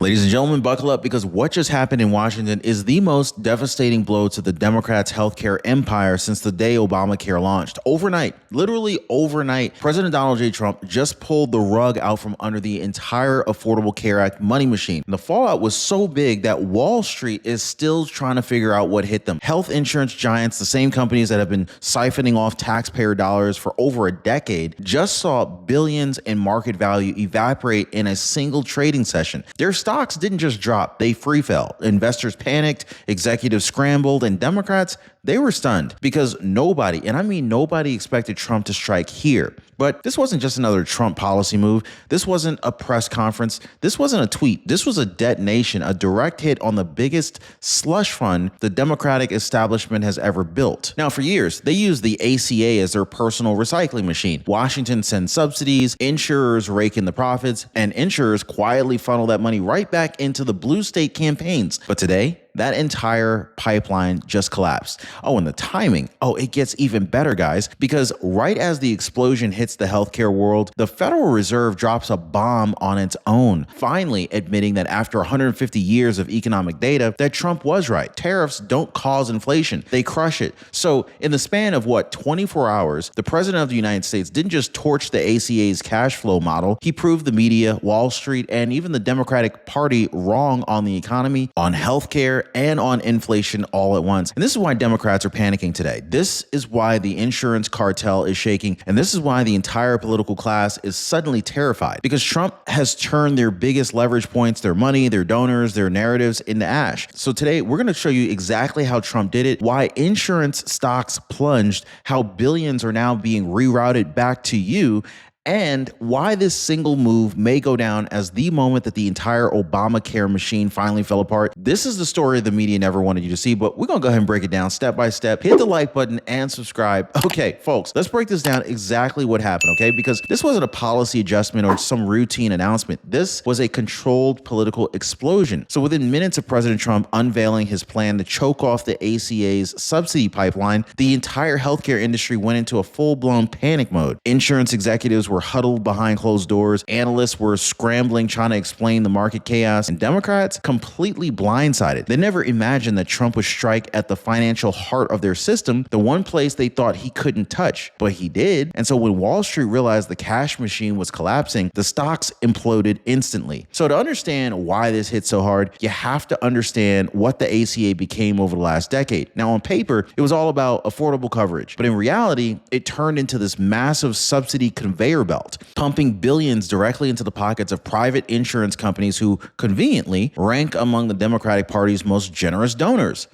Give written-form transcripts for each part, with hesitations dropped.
Ladies and gentlemen, buckle up because what just happened in Washington is the most devastating blow to the Democrats' healthcare empire since the day Obamacare launched. Overnight, literally overnight, President Donald J. Trump just pulled the rug out from under the entire Affordable Care Act money machine. And the fallout was so big that Wall Street is still trying to figure out what hit them. Health insurance giants, the same companies that have been siphoning off taxpayer dollars for over a decade, just saw billions in market value evaporate in a single trading session. Their stocks didn't just drop, they free fell. Investors panicked, executives scrambled, and Democrats, they were stunned because nobody, and I mean nobody, expected Trump to strike here. But this wasn't just another Trump policy move. This wasn't a press conference. This wasn't a tweet. This was a detonation, a direct hit on the biggest slush fund the Democratic establishment has ever built. Now, for years, they used the ACA as their personal recycling machine. Washington sends subsidies, insurers rake in the profits, and insurers quietly funnel that money right back into the blue state campaigns. But today, that entire pipeline just collapsed. Oh, and the timing. Oh, it gets even better, guys, because right as the explosion hits the healthcare world, the Federal Reserve drops a bomb on its own, finally admitting that after 150 years of economic data, that Trump was right. Tariffs don't cause inflation. They crush it. So in the span of 24 hours, the president of the United States didn't just torch the ACA's cash flow model. He proved the media, Wall Street, and even the Democratic Party wrong on the economy, on healthcare, and on inflation all at once. And this is why Democrats are panicking today. This is why the insurance cartel is shaking. And this is why the entire political class is suddenly terrified, because Trump has turned their biggest leverage points, their money, their donors, their narratives into ash. So today we're going to show you exactly how Trump did it, why insurance stocks plunged, how billions are now being rerouted back to you, and why this single move may go down as the moment that the entire Obamacare machine finally fell apart. This is the story the media never wanted you to see, but we're going to go ahead and break it down step by step. Hit the like button and subscribe. Okay, folks, let's break this down exactly what happened, okay? Because this wasn't a policy adjustment or some routine announcement. This was a controlled political explosion. So within minutes of President Trump unveiling his plan to choke off the ACA's subsidy pipeline, the entire healthcare industry went into a full-blown panic mode. Insurance executives were huddled behind closed doors. Analysts were scrambling, trying to explain the market chaos, and Democrats completely blindsided. They never imagined that Trump would strike at the financial heart of their system, the one place they thought he couldn't touch, but he did. And so when Wall Street realized the cash machine was collapsing, the stocks imploded instantly. So to understand why this hit so hard, you have to understand what the ACA became over the last decade. Now, on paper, it was all about affordable coverage, but in reality, it turned into this massive subsidy conveyor belt, pumping billions directly into the pockets of private insurance companies who conveniently rank among the Democratic Party's most generous donors.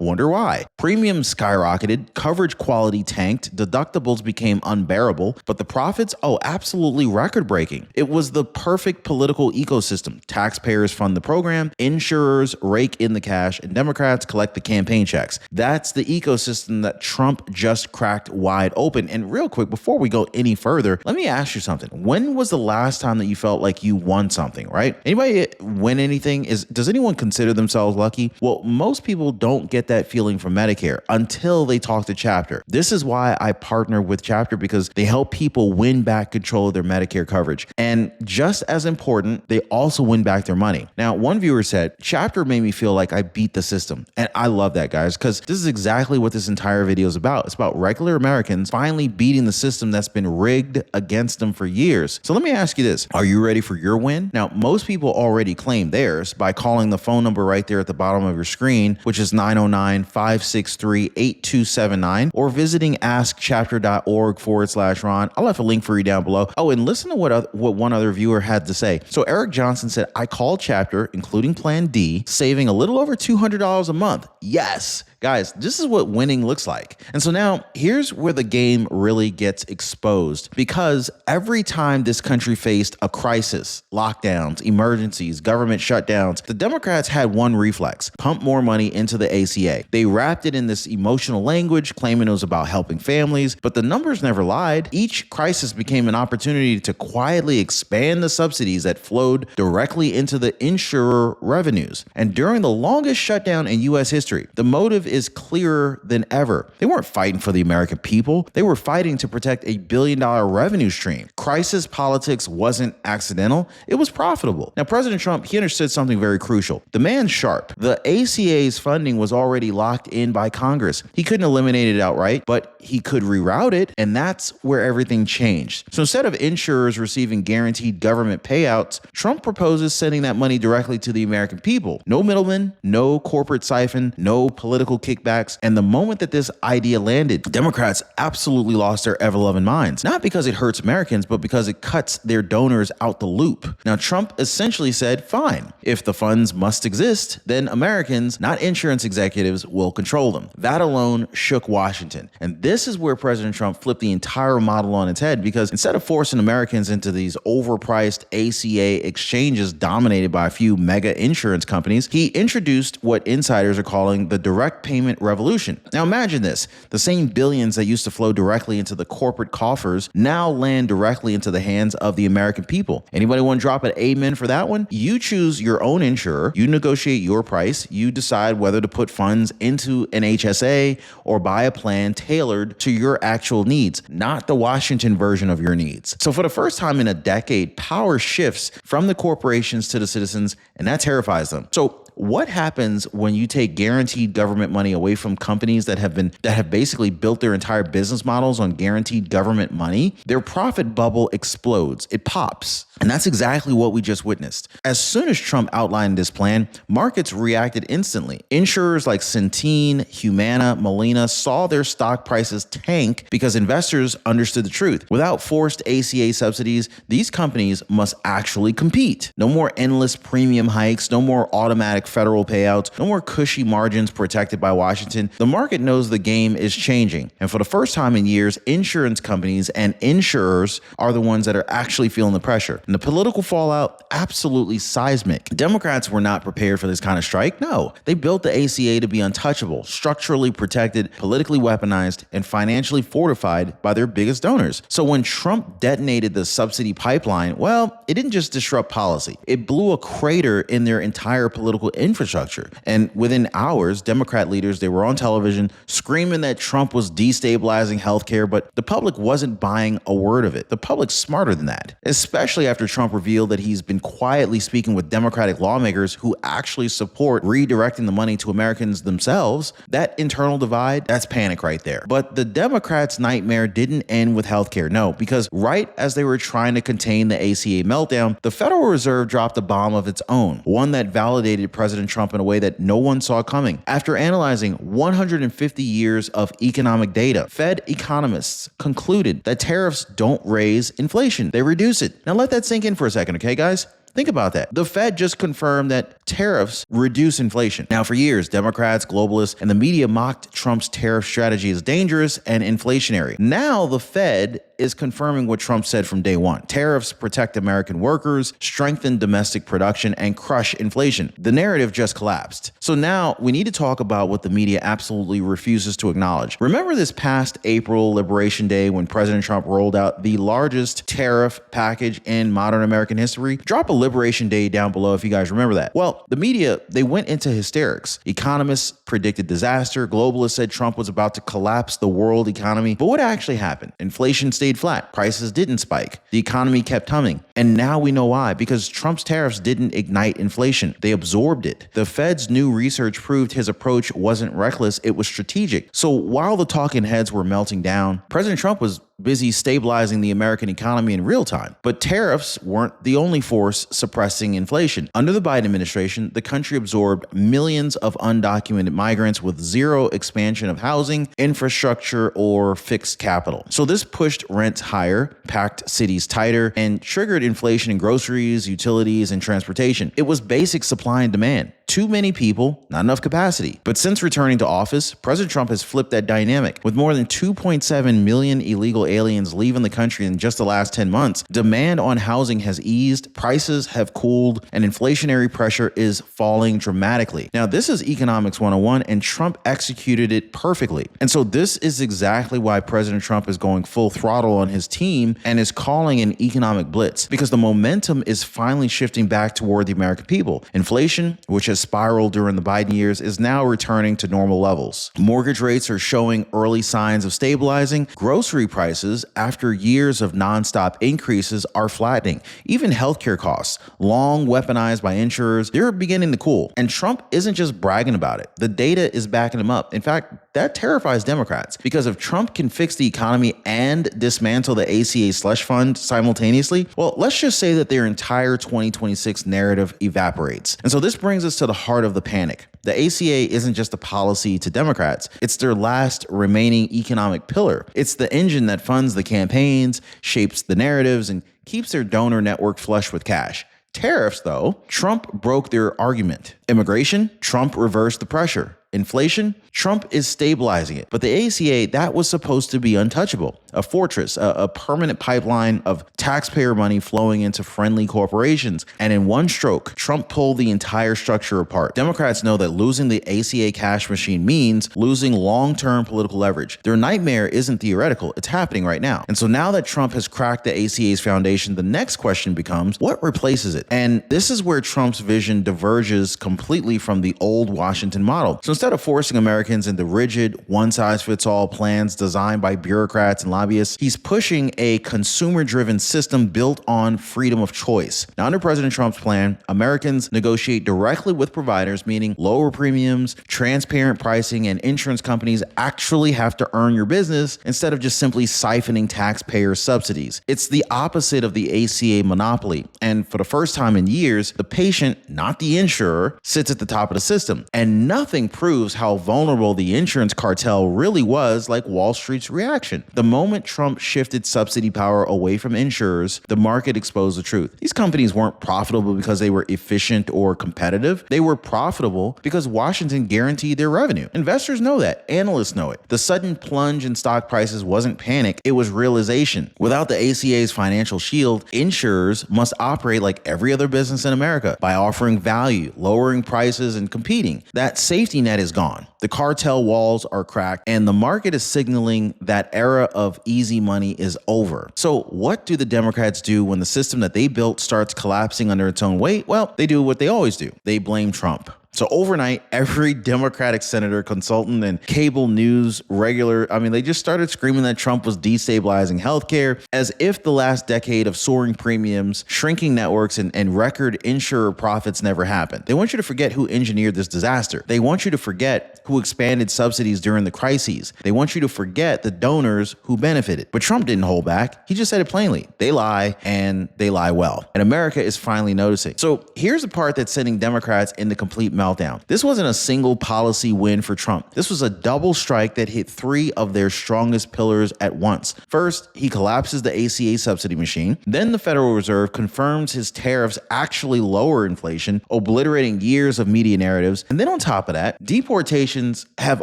Wonder why. Premiums skyrocketed, coverage quality tanked, deductibles became unbearable, but the profits, absolutely record-breaking. It was the perfect political ecosystem. Taxpayers fund the program, insurers rake in the cash, and Democrats collect the campaign checks. That's the ecosystem that Trump just cracked wide open. And real quick, before we go any further, let me ask you something. When was the last time that you felt like you won something, right? Anybody win anything? Does anyone consider themselves lucky? Well, most people don't get that feeling from Medicare until they talk to Chapter. This is why I partner with Chapter, because they help people win back control of their Medicare coverage. And just as important, they also win back their money. Now, one viewer said, Chapter made me feel like I beat the system. And I love that, guys, because this is exactly what this entire video is about. It's about regular Americans finally beating the system that's been rigged against them for years. So let me ask you this. Are you ready for your win? Now, most people already claim theirs by calling the phone number right there at the bottom of your screen, which is 909-563-8279, or visiting askchapter.org/Ron. I'll have a link for you down below. Oh, and listen to what one other viewer had to say. So Eric Johnson said, I called Chapter, including Plan D, saving a little over $200 a month. Yes. Guys, this is what winning looks like. And so now here's where the game really gets exposed, because every time this country faced a crisis, lockdowns, emergencies, government shutdowns, the Democrats had one reflex: pump more money into the ACA. They wrapped it in this emotional language, claiming it was about helping families, but the numbers never lied. Each crisis became an opportunity to quietly expand the subsidies that flowed directly into the insurer revenues. And during the longest shutdown in U.S. history, the motive is clearer than ever. They weren't fighting for the American people. They were fighting to protect a billion-dollar revenue stream. Crisis politics wasn't accidental. It was profitable. Now, President Trump, he understood something very crucial. The man's sharp. The ACA's funding was already locked in by Congress. He couldn't eliminate it outright, but he could reroute it, and that's where everything changed. So instead of insurers receiving guaranteed government payouts, Trump proposes sending that money directly to the American people. No middlemen, no corporate siphon, no political kickbacks. And the moment that this idea landed, Democrats absolutely lost their ever-loving minds. Not because it hurts Americans, but because it cuts their donors out the loop. Now, Trump essentially said, fine, if the funds must exist, then Americans, not insurance executives, will control them. That alone shook Washington. And this is where President Trump flipped the entire model on its head, because instead of forcing Americans into these overpriced ACA exchanges dominated by a few mega insurance companies, he introduced what insiders are calling the direct payment revolution. Now imagine this, the same billions that used to flow directly into the corporate coffers now land directly into the hands of the American people. Anybody want to drop an amen for that one? You choose your own insurer, you negotiate your price, you decide whether to put funds into an HSA or buy a plan tailored to your actual needs, not the Washington version of your needs. So for the first time in a decade, power shifts from the corporations to the citizens, and that terrifies them. So what happens when you take guaranteed government money away from companies that have basically built their entire business models on guaranteed government money? Their profit bubble explodes. It pops. And that's exactly what we just witnessed. As soon as Trump outlined this plan, markets reacted instantly. Insurers like Centene, Humana, Molina saw their stock prices tank because investors understood the truth. Without forced ACA subsidies, these companies must actually compete. No more endless premium hikes, no more automatic federal payouts, no more cushy margins protected by Washington. The market knows the game is changing. And for the first time in years, insurance companies and insurers are the ones that are actually feeling the pressure. And the political fallout, absolutely seismic. Democrats were not prepared for this kind of strike. No, they built the ACA to be untouchable, structurally protected, politically weaponized, and financially fortified by their biggest donors. So when Trump detonated the subsidy pipeline, well, it didn't just disrupt policy. It blew a crater in their entire political infrastructure. And within hours, Democrat leaders, they were on television screaming that Trump was destabilizing healthcare, but the public wasn't buying a word of it. The public's smarter than that, especially after Trump revealed that he's been quietly speaking with Democratic lawmakers who actually support redirecting the money to Americans themselves. That internal divide, that's panic right there. But the Democrats' nightmare didn't end with healthcare. No, because right as they were trying to contain the ACA meltdown, the Federal Reserve dropped a bomb of its own, one that validated President Trump in a way that no one saw coming. After analyzing 150 years of economic data, Fed economists concluded that tariffs don't raise inflation, they reduce it. Now let that sink in for a second, okay, guys? Think about that. The Fed just confirmed that tariffs reduce inflation. Now, for years, Democrats, globalists, and the media mocked Trump's tariff strategy as dangerous and inflationary. Now, the Fed is confirming what Trump said from day one. Tariffs protect American workers, strengthen domestic production, and crush inflation. The narrative just collapsed. So now we need to talk about what the media absolutely refuses to acknowledge. Remember this past April Liberation Day when President Trump rolled out the largest tariff package in modern American history? Drop a Liberation Day down below if you guys remember that. Well, the media, they went into hysterics. Economists predicted disaster. Globalists said Trump was about to collapse the world economy. But what actually happened? Inflation stayed flat. Prices didn't spike. The economy kept humming. And now we know why. Because Trump's tariffs didn't ignite inflation. They absorbed it. The Fed's new research proved his approach wasn't reckless. It was strategic. So while the talking heads were melting down, President Trump was busy stabilizing the American economy in real time. But tariffs weren't the only force suppressing inflation. Under the Biden administration, the country absorbed millions of undocumented migrants with zero expansion of housing, infrastructure, or fixed capital. So this pushed rents higher, packed cities tighter, and triggered inflation in groceries, utilities, and transportation. It was basic supply and demand. Too many people, not enough capacity. But since returning to office, President Trump has flipped that dynamic. With more than 2.7 million illegal aliens leaving the country in just the last 10 months, demand on housing has eased, prices have cooled, and inflationary pressure is falling dramatically. Now, this is economics 101, and Trump executed it perfectly. And so this is exactly why President Trump is going full throttle on his team and is calling an economic blitz, because the momentum is finally shifting back toward the American people. Inflation, which has spiraled during the Biden years is now returning to normal levels. Mortgage rates are showing early signs of stabilizing. Grocery prices, after years of nonstop increases, are flattening. Even healthcare costs, long weaponized by insurers, they're beginning to cool. And Trump isn't just bragging about it. The data is backing him up. In fact, that terrifies Democrats, because if Trump can fix the economy and dismantle the ACA slush fund simultaneously, well, let's just say that their entire 2026 narrative evaporates. And so this brings us to the heart of the panic. The ACA isn't just a policy to Democrats. It's their last remaining economic pillar. It's the engine that funds the campaigns, shapes the narratives, and keeps their donor network flush with cash. Tariffs, though, Trump broke their argument. Immigration, Trump reversed the pressure. Inflation, Trump is stabilizing it. But the ACA, that was supposed to be untouchable. A fortress, a permanent pipeline of taxpayer money flowing into friendly corporations. And in one stroke, Trump pulled the entire structure apart. Democrats know that losing the ACA cash machine means losing long-term political leverage. Their nightmare isn't theoretical, it's happening right now. And so now that Trump has cracked the ACA's foundation, the next question becomes, what replaces it? And this is where Trump's vision diverges completely from the old Washington model. So instead of forcing Americans into rigid, one-size-fits-all plans designed by bureaucrats and lobbyists, he's pushing a consumer-driven system built on freedom of choice. Now, under President Trump's plan, Americans negotiate directly with providers, meaning lower premiums, transparent pricing, and insurance companies actually have to earn your business instead of just simply siphoning taxpayer subsidies. It's the opposite of the ACA monopoly. And for the first time in years, the patient, not the insurer, sits at the top of the system. And nothing proves how vulnerable the insurance cartel really was like Wall Street's reaction. The moment Trump shifted subsidy power away from insurers, the market exposed the truth. These companies weren't profitable because they were efficient or competitive. They were profitable because Washington guaranteed their revenue. Investors know that. Analysts know it. The sudden plunge in stock prices wasn't panic, it was realization. Without the ACA's financial shield, insurers must operate like every other business in America by offering value, lowering prices, and competing. That safety net is gone. The cartel walls are cracked, and the market is signaling that era of easy money is over. So what do the Democrats do when the system that they built starts collapsing under its own weight? Well, they do what they always do. They blame Trump. So overnight, every Democratic senator, consultant, and cable news regular, they just started screaming that Trump was destabilizing healthcare, as if the last decade of soaring premiums, shrinking networks, and record insurer profits never happened. They want you to forget who engineered this disaster. They want you to forget who expanded subsidies during the crises. They want you to forget the donors who benefited. But Trump didn't hold back. He just said it plainly. They lie, and they lie well. And America is finally noticing. So here's the part that's sending Democrats into complete meltdown. This wasn't a single policy win for Trump. This was a double strike that hit three of their strongest pillars at once. First, he collapses the ACA subsidy machine. Then the Federal Reserve confirms his tariffs actually lower inflation, obliterating years of media narratives. And then on top of that, deportations have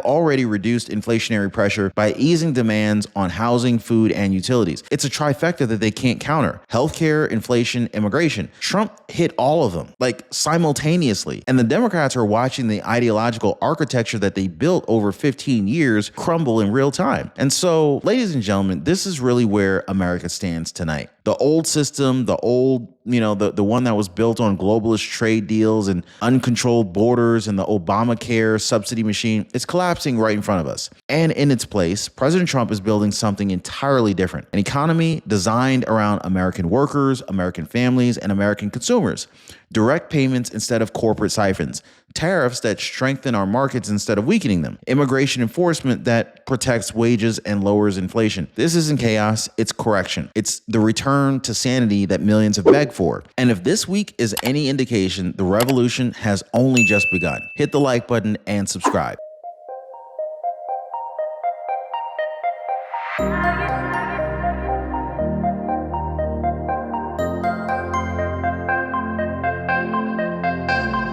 already reduced inflationary pressure by easing demands on housing, food, and utilities. It's a trifecta that they can't counter. Healthcare, inflation, immigration. Trump hit all of them, simultaneously. And the Democrats are watching the ideological architecture that they built over 15 years crumble in real time. And so, ladies and gentlemen, this is really where America stands tonight. The old system, the one that was built on globalist trade deals and uncontrolled borders and the Obamacare subsidy machine, it's collapsing right in front of us. And in its place, President Trump is building something entirely different. An economy designed around American workers, American families, and American consumers. Direct payments instead of corporate siphons. Tariffs that strengthen our markets instead of weakening them. Immigration enforcement that protects wages and lowers inflation. This isn't chaos, it's correction. It's the return to sanity that millions have begged for. And if this week is any indication, the revolution has only just begun. Hit the like button and subscribe.